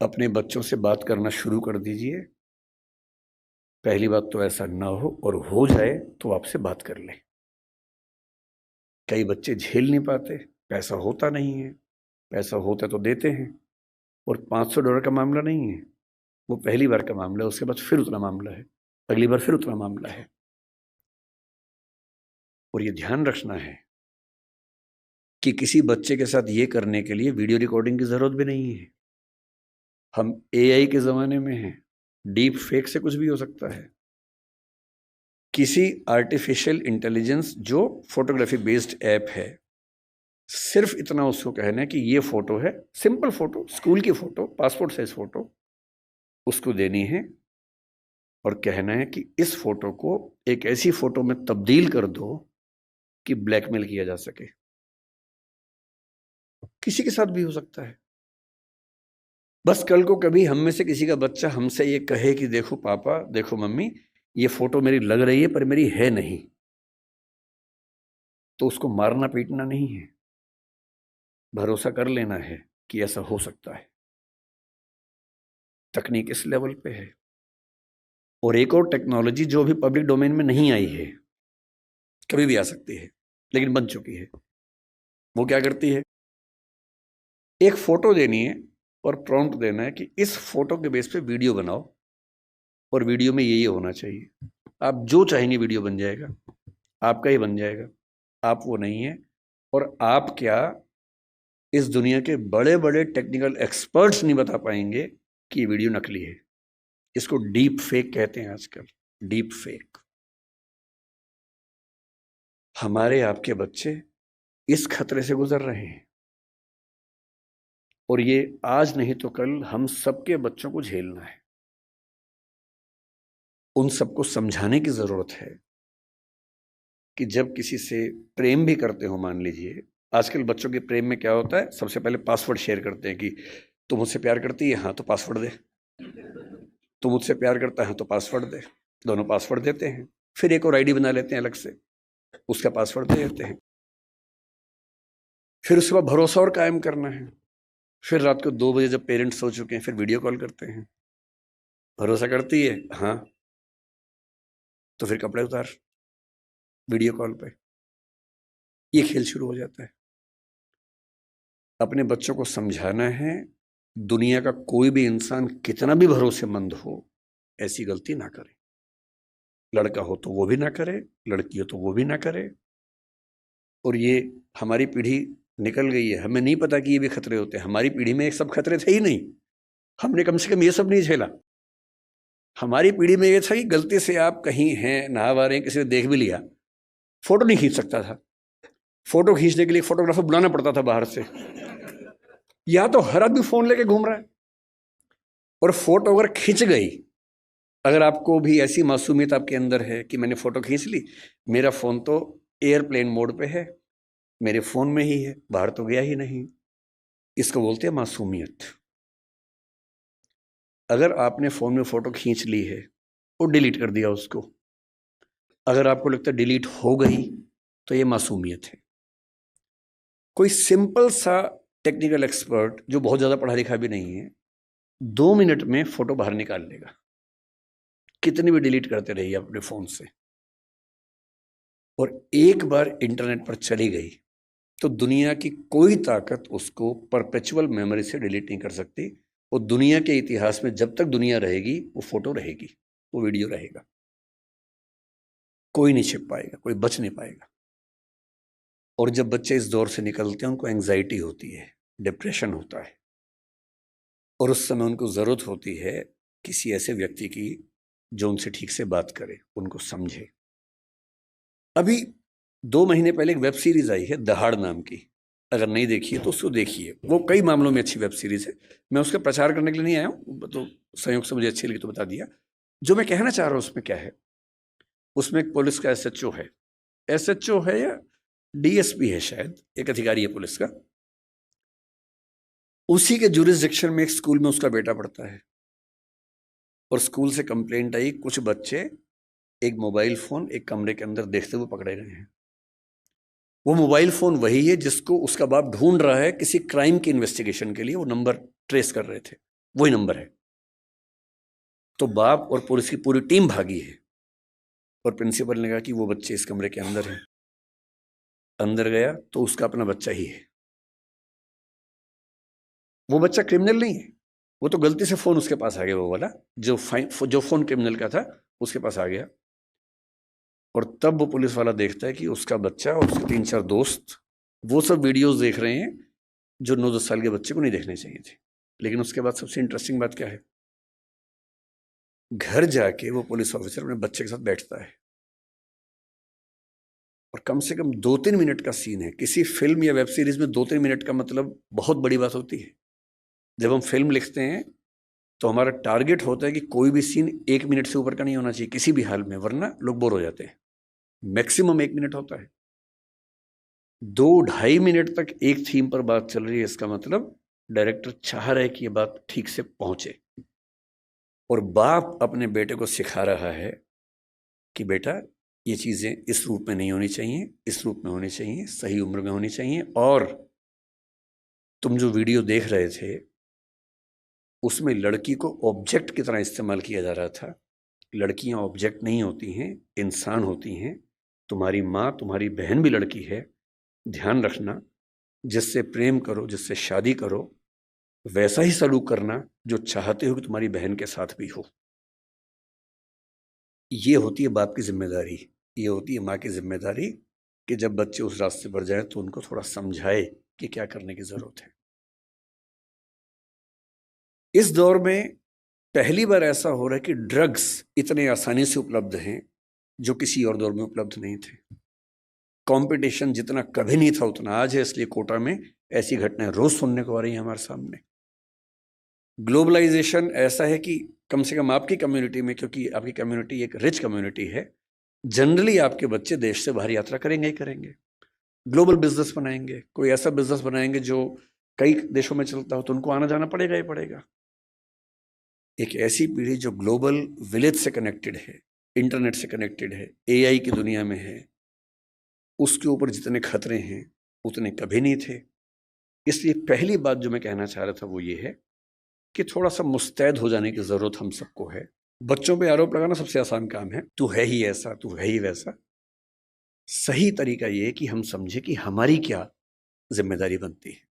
अपने बच्चों से बात करना शुरू कर दीजिए। पहली बात तो ऐसा ना हो, और हो जाए तो आपसे बात कर लें। कई बच्चे झेल नहीं पाते, पैसा होता नहीं है, पैसा होता तो देते हैं। और $500 का मामला नहीं है, वो पहली बार का मामला है, उसके बाद फिर उतना मामला है, अगली बार फिर उतना मामला है। और ये ध्यान रखना है कि किसी बच्चे के साथ ये करने के लिए वीडियो रिकॉर्डिंग की जरूरत भी नहीं है। हम एआई के जमाने में हैं, डीप फेक से कुछ भी हो सकता है। किसी आर्टिफिशियल इंटेलिजेंस जो फोटोग्राफी बेस्ड ऐप है, सिर्फ इतना उसको कहना है कि ये फोटो है, सिंपल फोटो, स्कूल की फोटो, पासपोर्ट साइज फोटो, उसको देनी है और कहना है कि इस फोटो को एक ऐसी फोटो में तब्दील कर दो कि ब्लैकमेल किया जा सके। किसी के साथ भी हो सकता है। बस कल को कभी हम में से किसी का बच्चा हमसे ये कहे कि देखो पापा, देखो मम्मी, ये फोटो मेरी लग रही है पर मेरी है नहीं, तो उसको मारना पीटना नहीं है, भरोसा कर लेना है कि ऐसा हो सकता है। तकनीक इस लेवल पे है। और एक और टेक्नोलॉजी जो अभी पब्लिक डोमेन में नहीं आई है, कभी भी आ सकती है लेकिन बन चुकी है। वो क्या करती है, एक फोटो देनी है और प्रॉम्प्ट देना है कि इस फोटो के बेस पे वीडियो बनाओ, और वीडियो में ये होना चाहिए। आप जो चाहेंगे वीडियो बन जाएगा, आपका ही बन जाएगा। आप वो नहीं है। और आप क्या, इस दुनिया के बड़े बड़े टेक्निकल एक्सपर्ट्स नहीं बता पाएंगे कि ये वीडियो नकली है। इसको डीप फेक कहते हैं आजकल, डीप फेक। हमारे आपके बच्चे इस खतरे से गुजर रहे हैं, और ये आज नहीं तो कल हम सबके बच्चों को झेलना है। उन सबको समझाने की जरूरत है कि जब किसी से प्रेम भी करते हो, मान लीजिए आजकल बच्चों के प्रेम में क्या होता है, सबसे पहले पासवर्ड शेयर करते हैं कि तुम मुझसे प्यार करती है, हाँ तो पासवर्ड दे। तुम मुझसे प्यार करता है तो पासवर्ड दे। दोनों पासवर्ड देते हैं, फिर एक और आईडी बना लेते हैं अलग से, उसका पासवर्ड दे देते हैं। फिर उसके बाद भरोसा और कायम करना है। फिर रात को 2 बजे जब पेरेंट्स सो चुके हैं, फिर वीडियो कॉल करते हैं। भरोसा करती है, हाँ, तो फिर कपड़े उतार, वीडियो कॉल पे। ये खेल शुरू हो जाता है। अपने बच्चों को समझाना है, दुनिया का कोई भी इंसान कितना भी भरोसेमंद हो, ऐसी गलती ना करे। लड़का हो तो वो भी ना करे, लड़की हो तो वो भी ना करे। और ये हमारी पीढ़ी निकल गई है, हमें नहीं पता कि ये भी खतरे होते हैं। हमारी पीढ़ी में ये सब खतरे थे ही नहीं, हमने कम से कम ये सब नहीं झेला। हमारी पीढ़ी में ये था कि गलती से आप कहीं हैं, नहा रहे हैं, किसी ने देख भी लिया, फोटो नहीं खींच सकता था। फोटो खींचने के लिए फोटोग्राफर बुलाना पड़ता था बाहर से, या तो हर आदमी फोन लेके घूम रहा है। और फोटो अगर खिंच गई, अगर आपको भी ऐसी मासूमियत आपके अंदर है कि मैंने फोटो खींच ली, मेरा फोन तो एयरप्लेन मोड पे है, मेरे फोन में ही है, बाहर तो गया ही नहीं, इसको बोलते हैं मासूमियत। अगर आपने फोन में फोटो खींच ली है और डिलीट कर दिया उसको, अगर आपको लगता है डिलीट हो गई, तो ये मासूमियत है। कोई सिंपल सा टेक्निकल एक्सपर्ट जो बहुत ज्यादा पढ़ा लिखा भी नहीं है, 2 मिनट में फोटो बाहर निकाल लेगा, कितनी भी डिलीट करते रहिए अपने फोन से। और एक बार इंटरनेट पर चली गई तो दुनिया की कोई ताकत उसको परपेचुअल मेमोरी से डिलीट नहीं कर सकती। और दुनिया के इतिहास में जब तक दुनिया रहेगी, वो फोटो रहेगी, वो वीडियो रहेगा। कोई नहीं छिप पाएगा, कोई बच नहीं पाएगा। और जब बच्चे इस दौर से निकलते हैं, उनको एंजाइटी होती है, डिप्रेशन होता है, और उस समय उनको जरूरत होती है किसी ऐसे व्यक्ति की जो उनसे ठीक से बात करे, उनको समझे। अभी 2 महीने पहले एक वेब सीरीज आई है दहाड़ नाम की, अगर नहीं देखी है तो उसको देखिए। वो कई मामलों में अच्छी वेब सीरीज है। मैं उसका प्रचार करने के लिए नहीं आया हूँ, तो संयोग से मुझे अच्छी लगी तो बता दिया। जो मैं कहना चाह रहा हूँ उसमें क्या है, उसमें एक पुलिस का एसएचओ है, एसएचओ है या डीएसपी है शायद, एक अधिकारी है पुलिस का। उसी के जुरिसडिक्शन में एक स्कूल में उसका बेटा पढ़ता है, और स्कूल से कंप्लेंट आई, कुछ बच्चे एक मोबाइल फोन एक कमरे के अंदर देखते हुए पकड़े गए हैं। वो मोबाइल फोन वही है जिसको उसका बाप ढूंढ रहा है किसी क्राइम की इन्वेस्टिगेशन के लिए, वो नंबर ट्रेस कर रहे थे। वही नंबर है। तो बाप और पुलिस की पूरी टीम भागी है और प्रिंसिपल ने कहा कि वो बच्चे इस कमरे के अंदर हैं। अंदर गया तो उसका अपना बच्चा ही है। वो बच्चा क्रिमिनल नहीं है, वो तो गलती से फोन उसके पास आ गया, वो वाला जो फोन क्रिमिनल का था उसके पास आ गया। और तब वो पुलिस वाला देखता है कि उसका बच्चा और उसके 3-4 दोस्त वो सब वीडियोस देख रहे हैं जो 9-10 साल के बच्चे को नहीं देखने चाहिए थे। लेकिन उसके बाद सबसे इंटरेस्टिंग बात क्या है, घर जाके वो पुलिस ऑफिसर अपने बच्चे के साथ बैठता है और कम से कम 2-3 मिनट का सीन है। किसी फिल्म या वेब सीरीज में 2-3 मिनट का मतलब बहुत बड़ी बात होती है। जब हम फिल्म लिखते हैं तो हमारा टारगेट होता है कि कोई भी सीन 1 मिनट से ऊपर का नहीं होना चाहिए किसी भी हाल में, वरना लोग बोर हो जाते हैं। मैक्सिमम 1 मिनट होता है। 2-2.5 मिनट तक एक थीम पर बात चल रही है, इसका मतलब डायरेक्टर चाह रहा है कि ये बात ठीक से पहुंचे। और बाप अपने बेटे को सिखा रहा है कि बेटा ये चीजें इस रूप में नहीं होनी चाहिए, इस रूप में होनी चाहिए, सही उम्र में होनी चाहिए। और तुम जो वीडियो देख रहे थे उसमें लड़की को ऑब्जेक्ट की तरह इस्तेमाल किया जा रहा था। लड़कियां ऑब्जेक्ट नहीं होती हैं, इंसान होती हैं। तुम्हारी माँ, तुम्हारी बहन भी लड़की है। ध्यान रखना, जिससे प्रेम करो, जिससे शादी करो, वैसा ही सलूक करना जो चाहते हो कि तुम्हारी बहन के साथ भी हो। ये होती है बाप की जिम्मेदारी, ये होती है माँ की जिम्मेदारी कि जब बच्चे उस रास्ते पर जाएं तो उनको थोड़ा समझाए कि क्या करने की जरूरत है। इस दौर में पहली बार ऐसा हो रहा है कि ड्रग्स इतने आसानी से उपलब्ध हैं जो किसी और दौर में उपलब्ध नहीं थे। कंपटीशन जितना कभी नहीं था उतना आज है, इसलिए कोटा में ऐसी घटनाएं रोज सुनने को आ रही हैं हमारे सामने। ग्लोबलाइजेशन ऐसा है कि कम से कम आपकी कम्युनिटी में, क्योंकि आपकी कम्युनिटी एक रिच कम्युनिटी है, जनरली आपके बच्चे देश से बाहर यात्रा करेंगे ही करेंगे। ग्लोबल बिजनेस बनाएंगे, कोई ऐसा बिजनेस बनाएंगे जो कई देशों में चलता हो, तो उनको आना जाना पड़ेगा ही पड़ेगा। एक ऐसी पीढ़ी जो ग्लोबल विलेज से कनेक्टेड है, इंटरनेट से कनेक्टेड है, एआई की दुनिया में है, उसके ऊपर जितने खतरे हैं उतने कभी नहीं थे। इसलिए पहली बात जो मैं कहना चाह रहा था वो ये है कि थोड़ा सा मुस्तैद हो जाने की जरूरत हम सबको है। बच्चों पे आरोप लगाना सबसे आसान काम है, तू है ही ऐसा, तू है ही वैसा। सही तरीका ये है कि हम समझे कि हमारी क्या जिम्मेदारी बनती है।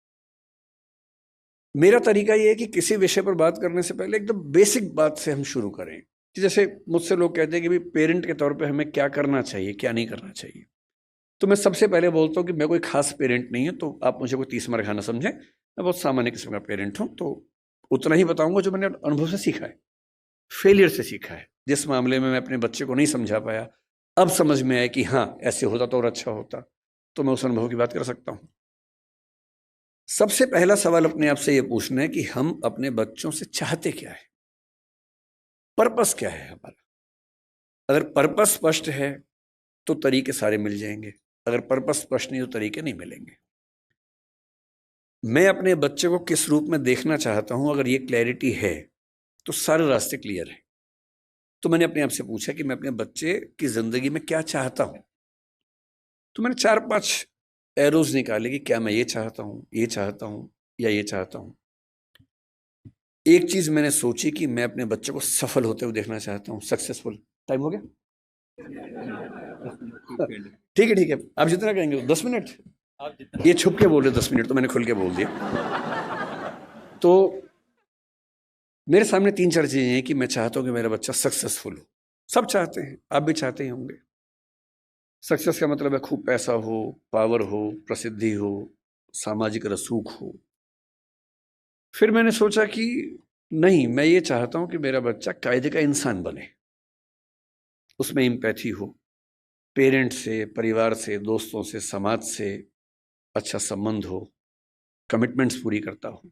मेरा तरीका ये है कि किसी विषय पर बात करने से पहले एकदम बेसिक बात से हम शुरू करें। कि जैसे मुझसे लोग कहते हैं कि भाई पेरेंट के तौर पे हमें क्या करना चाहिए, क्या नहीं करना चाहिए। तो मैं सबसे पहले बोलता हूँ कि मैं कोई खास पेरेंट नहीं हूँ, तो आप मुझे कोई 30 मार खाना समझें। मैं बहुत सामान्य किस्म का पेरेंट हूँ, तो उतना ही बताऊंगा जो मैंने अनुभव से सीखा है, फेलियर से सीखा है। जिस मामले में मैं अपने बच्चे को नहीं समझा पाया, अब समझ में आया कि हाँ ऐसे होता तो और अच्छा होता, तो मैं उस अनुभव की बात कर सकता हूँ। सबसे पहला सवाल अपने आप से ये पूछना है कि हम अपने बच्चों से चाहते क्या है, पर्पस क्या है हमारा। अगर पर्पस स्पष्ट है तो तरीके सारे मिल जाएंगे, अगर पर्पस स्पष्ट नहीं तो तरीके नहीं मिलेंगे। मैं अपने बच्चे को किस रूप में देखना चाहता हूं, अगर ये क्लैरिटी है तो सारे रास्ते क्लियर है। तो मैंने अपने आप से पूछा कि मैं अपने बच्चे की जिंदगी में क्या चाहता हूं। तो मैंने 4-5 एरोज निकाले कि क्या मैं ये चाहता हूं, ये चाहता हूं या ये चाहता हूं। एक चीज मैंने सोची कि मैं अपने बच्चे को सफल होते हुए देखना चाहता हूं, सक्सेसफुल। टाइम हो गया? ठीक है ठीक है, आप जितना कहेंगे 10 मिनट। ये छुप के बोल रहे 10 मिनट, तो मैंने खुल के बोल दिया। तो मेरे सामने 3-4 चीजें हैं कि मैं चाहता हूं कि मेरा बच्चा सक्सेसफुल हो। सब चाहते हैं, आप भी चाहते ही होंगे। सक्सेस का मतलब है खूब पैसा हो, पावर हो, प्रसिद्धि हो, सामाजिक रसूख हो। फिर मैंने सोचा कि नहीं, मैं ये चाहता हूं कि मेरा बच्चा कायदे का इंसान बने, उसमें एम्पैथी हो, पेरेंट से, परिवार से, दोस्तों से, समाज से अच्छा संबंध हो, कमिटमेंट्स पूरी करता हो।